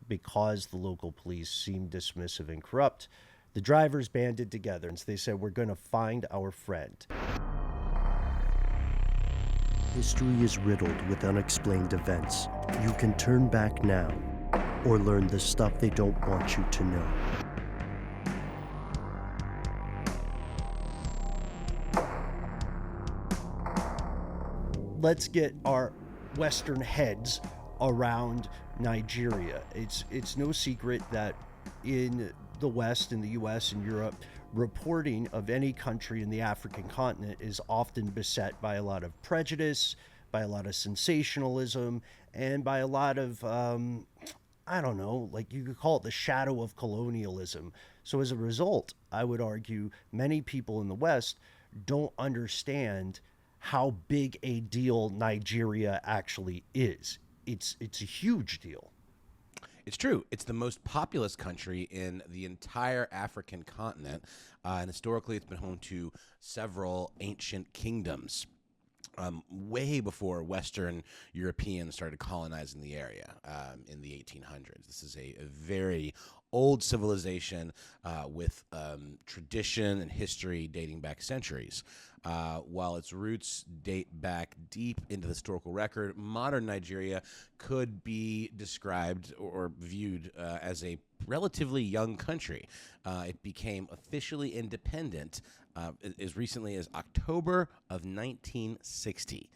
because the local police seemed dismissive and corrupt, the drivers banded together and they said, we're going to find our friend. History is riddled with unexplained events. You can turn back now or learn the stuff they don't want you to know. Let's get our Western heads around Nigeria. It's no secret that in the West, in the US and Europe, reporting of any country in the African continent is often beset by a lot of prejudice, by a lot of sensationalism, and by a lot of, I don't know, like you could call it the shadow of colonialism. So as a result, I would argue many people in the West don't understand how big a deal Nigeria actually is. It's a huge deal. It's true. It's the most populous country in the entire African continent, and historically it's been home to several ancient kingdoms. Way before Western Europeans started colonizing the area in the 1800s. This is a very old civilization with tradition and history dating back centuries. While its roots date back deep into the historical record, modern Nigeria could be described or viewed as a relatively young country. It became officially independent as recently as October of 1960.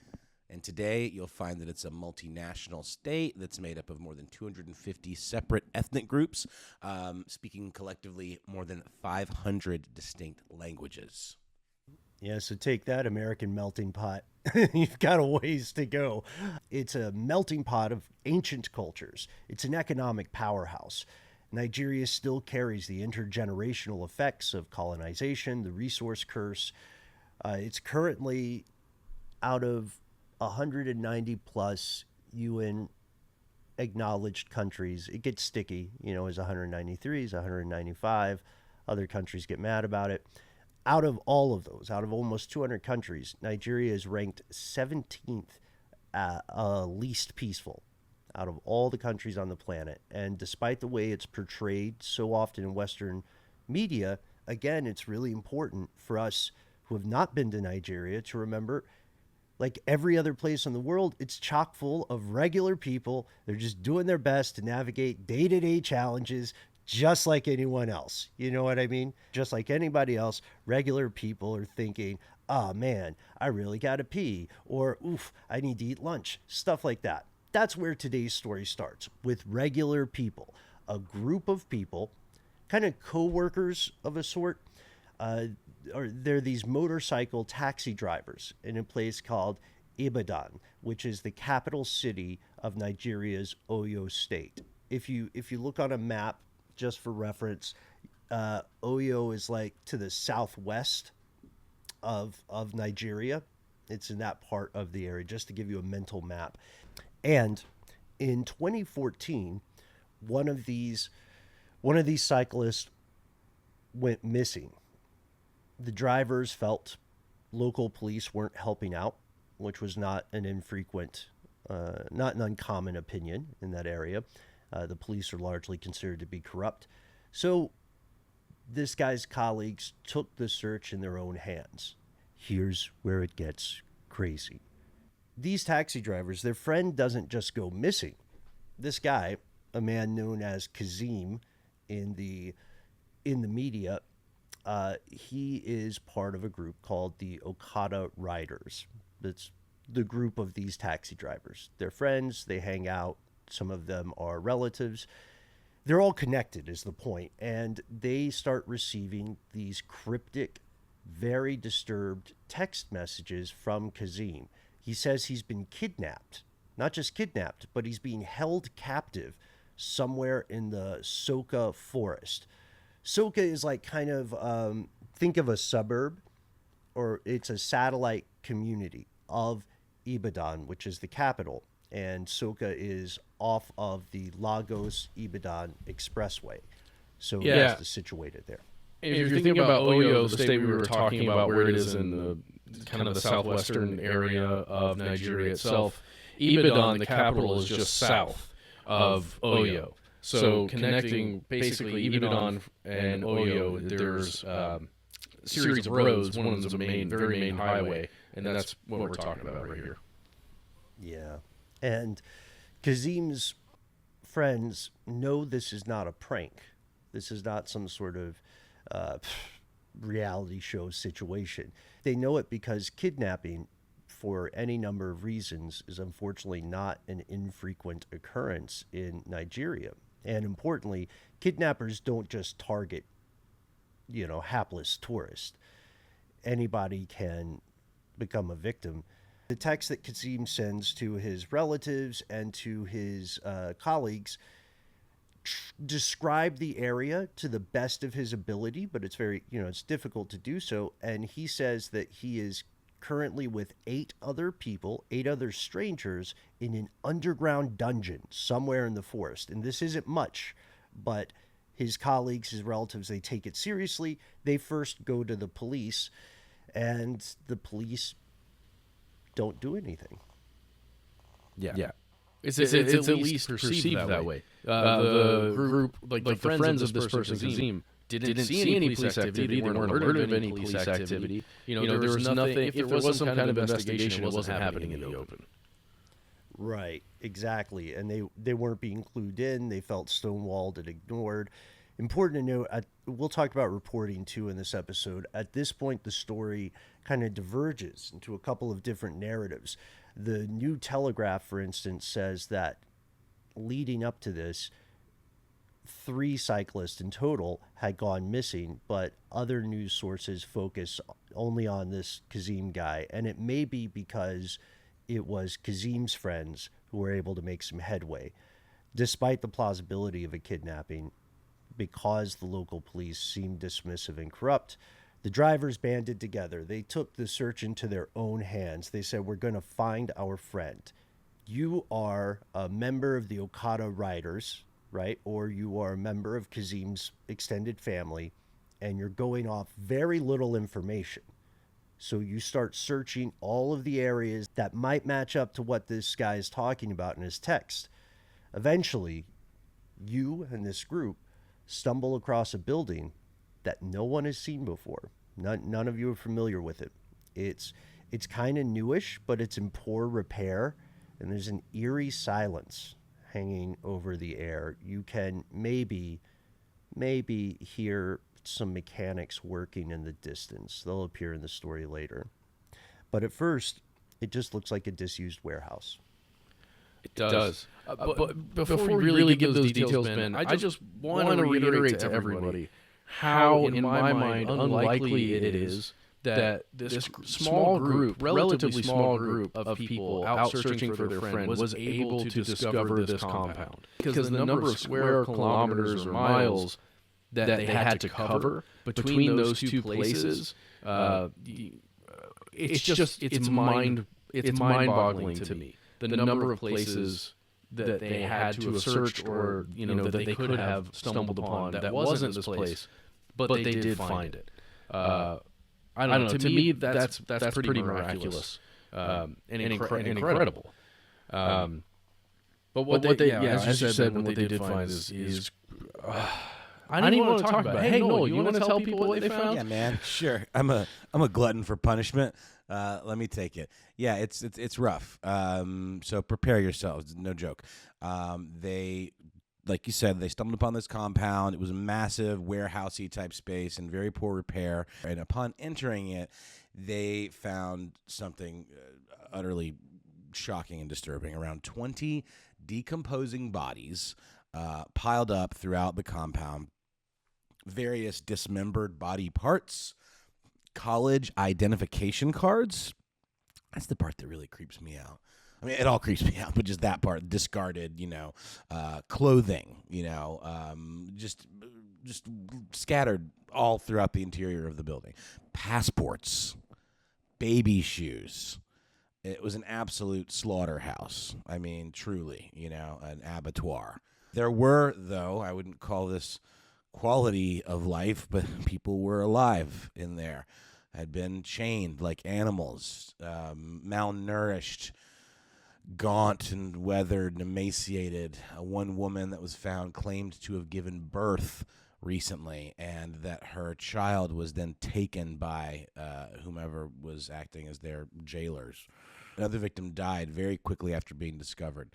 And today, you'll find that it's a multinational state that's made up of more than 250 separate ethnic groups, speaking collectively more than 500 distinct languages. Yeah, so take that, American melting pot. You've got a ways to go. It's a melting pot of ancient cultures. It's an economic powerhouse. Nigeria still carries the intergenerational effects of colonization, the resource curse. It's currently out of 190 plus UN acknowledged countries. It gets sticky, as 193, as 195. Other countries get mad about it. Out of all of those, out of almost 200 countries, Nigeria is ranked 17th least peaceful out of all the countries on the planet. And despite the way it's portrayed so often in Western media, again, it's really important for us who have not been to Nigeria to remember, like every other place in the world, it's chock full of regular people. They're just doing their best to navigate day-to-day challenges just like anyone else. You know what I mean? Just like anybody else, regular people are thinking, oh man, I really gotta pee, or oof, I need to eat lunch, stuff like that. That's where today's story starts, with regular people, a group of people, kind of co-workers of a sort. They're these motorcycle taxi drivers in a place called Ibadan, which is the capital city of Nigeria's Oyo state. If you look on a map, just for reference, Oyo is like to the southwest of Nigeria. It's in that part of the area, just to give you a mental map. And in 2014, one of these cyclists went missing. The drivers felt local police weren't helping out, which was not an infrequent, not an uncommon opinion in that area. The police are largely considered to be corrupt. So this guy's colleagues took the search in their own hands. Here's where it gets crazy. These taxi drivers, their friend doesn't just go missing. This guy, a man known as Kazim in the media, he is part of a group called the Okada Riders. That's the group of these taxi drivers. They're friends, they hang out. Some of them are relatives. They're all connected is the point. And they start receiving these cryptic, very disturbed text messages from Kazim. He says he's been kidnapped. Not just kidnapped, but he's being held captive somewhere in the Soka forest. Soka is like kind of, think of a suburb, or it's a satellite community of Ibadan, which is the capital. And Soka is off of the Lagos-Ibadan Expressway. So it's situated there. If you're thinking about Oyo, the state we were talking about, where it is in the kind of the southwestern area of Nigeria itself, Ibadan, the capital, is just south of Oyo. So connecting basically Ibadan and Oyo, there's series of roads. One of them is a very main highway, and that's what we're talking about right here. Yeah. And Kazim's friends know this is not a prank. This is not some sort of reality show situation. They know it because kidnapping, for any number of reasons, is unfortunately not an infrequent occurrence in Nigeria. And importantly, kidnappers don't just target, hapless tourists. Anybody can become a victim. The text that Kazim sends to his relatives and to his colleagues describe the area to the best of his ability, but it's very, it's difficult to do so. And he says that he is currently with 8 other people, 8 other strangers, in an underground dungeon somewhere in the forest. And this isn't much, but his colleagues, his relatives, they take it seriously. They first go to the police, and the police don't do anything. Yeah. It's at least perceived that way. The group, like the friends of this person, Kazim, didn't see any police activity. They weren't alerted of any police activity. There was nothing. If there was some kind of investigation, it wasn't happening in the open. Right, exactly. And they weren't being clued in. They felt stonewalled and ignored. Important to note, we'll talk about reporting too in this episode. At this point, the story kind of diverges into a couple of different narratives. The New Telegraph, for instance, says that leading up to this, 3 cyclists in total had gone missing, but other news sources focus only on this Kazim guy. And it may be because it was Kazim's friends who were able to make some headway. Despite the plausibility of a kidnapping, because the local police seemed dismissive and corrupt, the drivers banded together. They took the search into their own hands. They said, we're going to find our friend. You are a member of the Okada Riders, right? Or you are a member of Kazim's extended family, and you're going off very little information. So you start searching all of the areas that might match up to what this guy is talking about in his text. Eventually, you and this group stumble across a building that no one has seen before. None of you are familiar with it. It's kind of newish, but it's in poor repair, and there's an eerie silence hanging over the air. You can maybe hear some mechanics working in the distance. They'll appear in the story later. But at first, it just looks like a disused warehouse. It does. But before we really give those details, Ben, I just want to reiterate to everybody how, in my mind, unlikely it is that this small group, relatively small group of people out searching for their friend was able to discover this compound. Because the number of square kilometers or miles that they had to cover between those 2 places, it's mind-boggling to me. The number of places that they had to have searched, or that they could have stumbled upon that wasn't this place, but they did find it. I don't know. To me, that's pretty miraculous and incredible. But what they, as you said, what they did find is I don't even want to talk about it. Hey, Noel, you want to tell people what they found? Yeah, man. Sure. I'm a glutton for punishment. Let me take it. Yeah, it's rough. So prepare yourselves. No joke. They, like you said, they stumbled upon this compound. It was a massive warehousey type space in very poor repair. And upon entering it, they found something utterly shocking and disturbing. Around 20 decomposing bodies piled up throughout the compound. Various dismembered body parts, college identification cards. That's the part that really creeps me out. I mean, it all creeps me out, but just that part, discarded, clothing, just scattered all throughout the interior of the building. Passports, baby shoes. It was an absolute slaughterhouse. I mean, truly, an abattoir. There were, though, I wouldn't call this quality of life, but people were alive in there, had been chained like animals, malnourished, gaunt and weathered and emaciated. One woman that was found claimed to have given birth recently, and that her child was then taken by whomever was acting as their jailers. Another victim died very quickly after being discovered.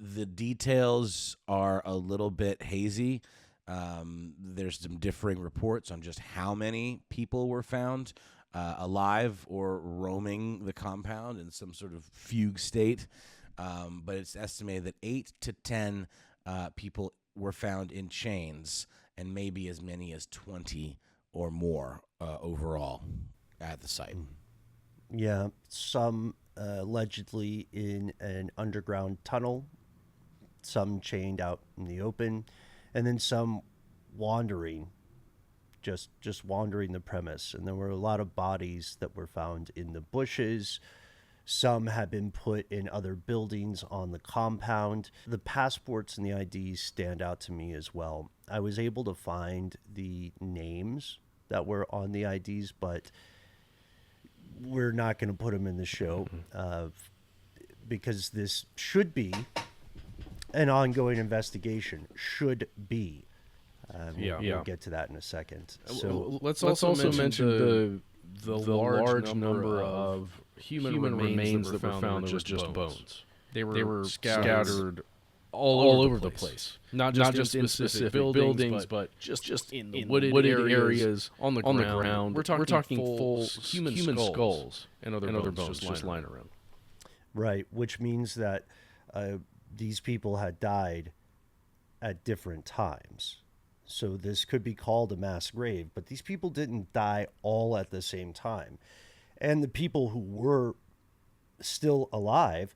The details are a little bit hazy. There's some differing reports on just how many people were found alive or roaming the compound in some sort of fugue state. But it's estimated that 8 to 10 people were found in chains, and maybe as many as 20 or more overall at the site. Yeah, some allegedly in an underground tunnel, some chained out in the open, and then some wandering, just wandering the premise. And there were a lot of bodies that were found in the bushes. Some had been put in other buildings on the compound. The passports and the IDs stand out to me as well. I was able to find the names that were on the IDs, but we're not going to put them in the show because this should be an ongoing investigation. Should be. We'll get to that in a second. So let's also mention the large number of human remains that were found that were just bones. They were scattered all over the place. Not just in specific buildings, but just in the wooded areas, on the ground. We're talking full human skulls and other bones just lying around. Right, which means that these people had died at different times. So this could be called a mass grave, but these people didn't die all at the same time. And the people who were still alive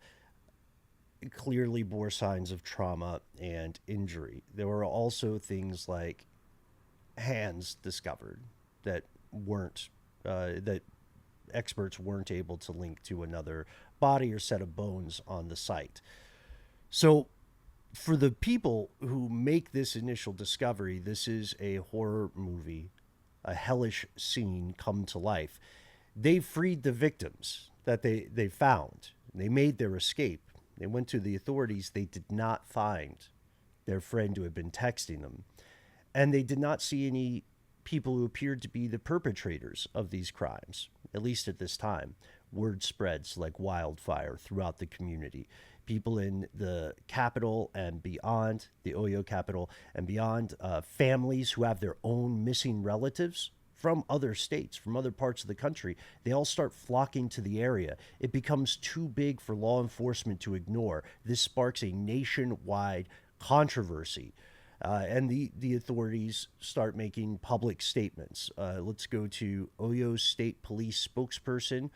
clearly bore signs of trauma and injury. There were also things like hands discovered that weren't, that experts weren't able to link to another body or set of bones on the site. So for the people who make this initial discovery, this is a horror movie, a hellish scene come to life. They freed the victims that they found. They made their escape. They went to the authorities. They did not find their friend who had been texting them. And they did not see any people who appeared to be the perpetrators of these crimes, at least at this time. Word spreads like wildfire throughout the community. People in the capital and beyond, the Oyo capital and beyond, families who have their own missing relatives from other states, from other parts of the country, they all start flocking to the area. It becomes too big for law enforcement to ignore. This sparks a nationwide controversy. And the authorities start making public statements. Let's go to Oyo State Police spokesperson,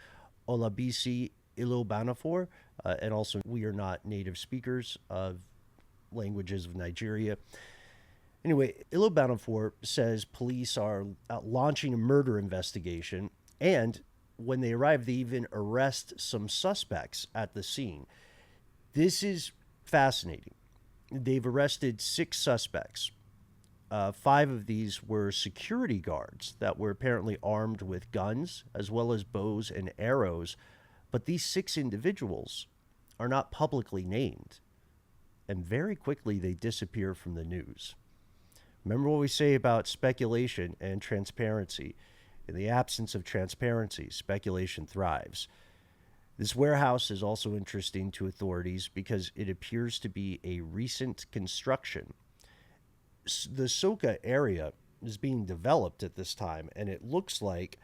Olabisi Ilobanafor, and also we are not native speakers of languages of Nigeria. Anyway, Ilobanafor says police are launching a murder investigation, and when they arrive, they even arrest some suspects at the scene. This is fascinating. They've arrested 6 suspects. 5 of these were security guards that were apparently armed with guns as well as bows and arrows. But these 6 individuals are not publicly named. And very quickly they disappear from the news. Remember what we say about speculation and transparency. In the absence of transparency, speculation thrives. This warehouse is also interesting to authorities because it appears to be a recent construction. The Soka area is being developed at this time, and it looks like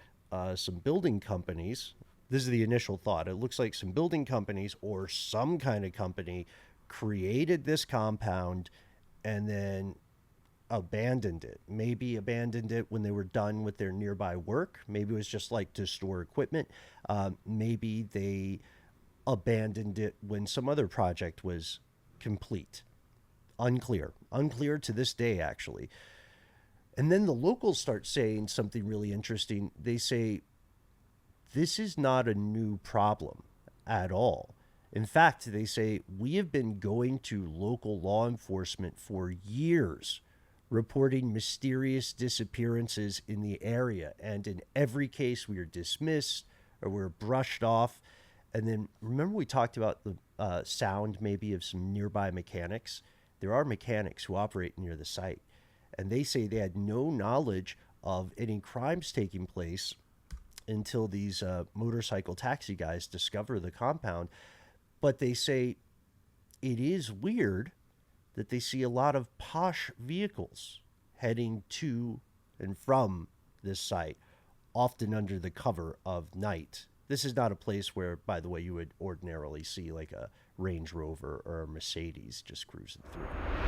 some building companies, this is the initial thought, it looks like some building companies or some kind of company created this compound and then abandoned it. Maybe abandoned it when they were done with their nearby work. Maybe it was just like to store equipment. Maybe they abandoned it when some other project was complete. Unclear to this day, actually. And then the locals start saying something really interesting. They say, this is not a new problem at all. In fact, they say, we have been going to local law enforcement for years, reporting mysterious disappearances in the area. And in every case, we are dismissed or we're brushed off. And then remember we talked about the sound maybe of some nearby mechanics? There are mechanics who operate near the site, and they say they had no knowledge of any crimes taking place until these motorcycle taxi guys discover the compound. But they say it is weird that they see a lot of posh vehicles heading to and from this site, often under the cover of night. This is not a place where, by the way, you would ordinarily see like a Range Rover or a Mercedes just cruising through.